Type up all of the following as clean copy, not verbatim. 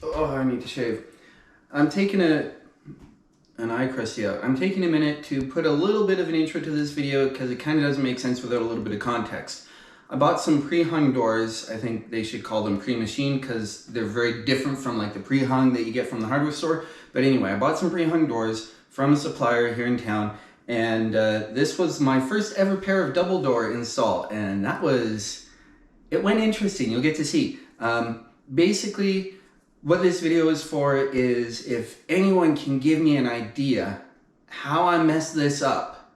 Oh, I need to shave. I'm taking an eye crusty out. I'm taking a minute to put a little bit of an intro to this video because it kind of doesn't make sense without a little bit of context. I bought some pre-hung doors. I think they should call them pre-machined because they're very different from like the pre-hung that you get from the hardware store. But anyway, I bought some pre-hung doors from a supplier here in town, and this was my first ever pair of double door install, and it went interesting. You'll get to see. Basically, what this video is for is if anyone can give me an idea how I messed this up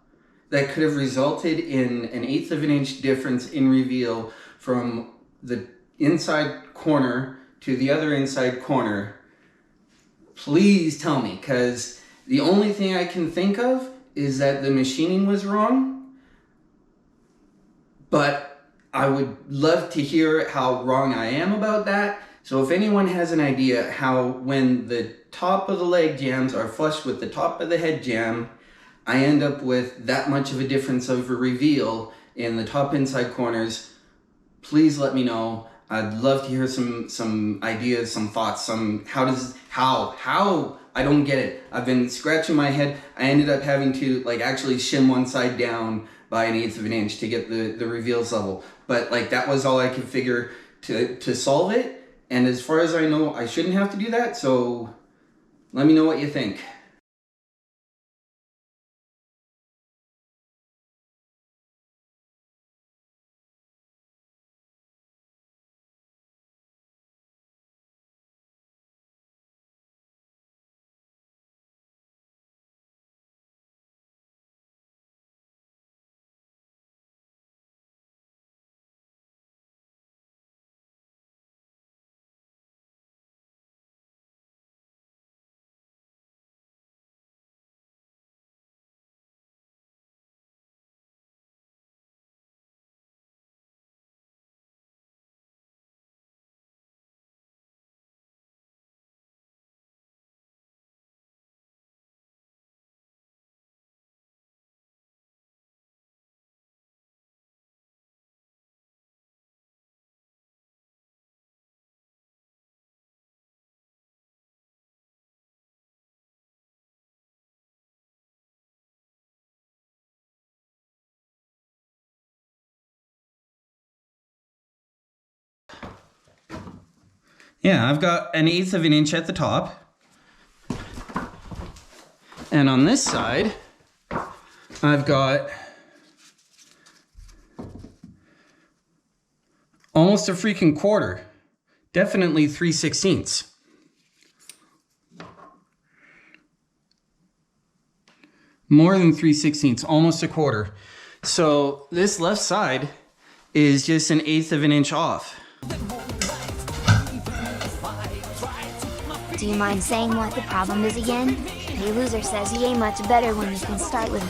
that could have resulted in an 1/8 of an inch difference in reveal from the inside corner to the other inside corner, please tell me, because the only thing I can think of is that the machining was wrong, but I would love to hear how wrong I am about that. So if anyone has an idea how when the top of the leg jambs are flush with the top of the head jam, I end up with that much of a difference of a reveal in the top inside corners, please let me know. I'd love to hear some ideas, some thoughts, how I don't get it. I've been scratching my head. I ended up having to like actually shim one side down by an 1/8 of an inch to get the reveals level. But like that was all I could figure to solve it. And as far as I know, I shouldn't have to do that. So let me know what you think. Yeah, I've got an 1/8 of an inch at the top. And on this side, I've got almost a freaking quarter. Definitely 3/16. More than 3/16, almost a quarter. So this left side is just an 1/8 of an inch off. Do you mind saying what the problem is again? The loser says he ain't much better when you can start with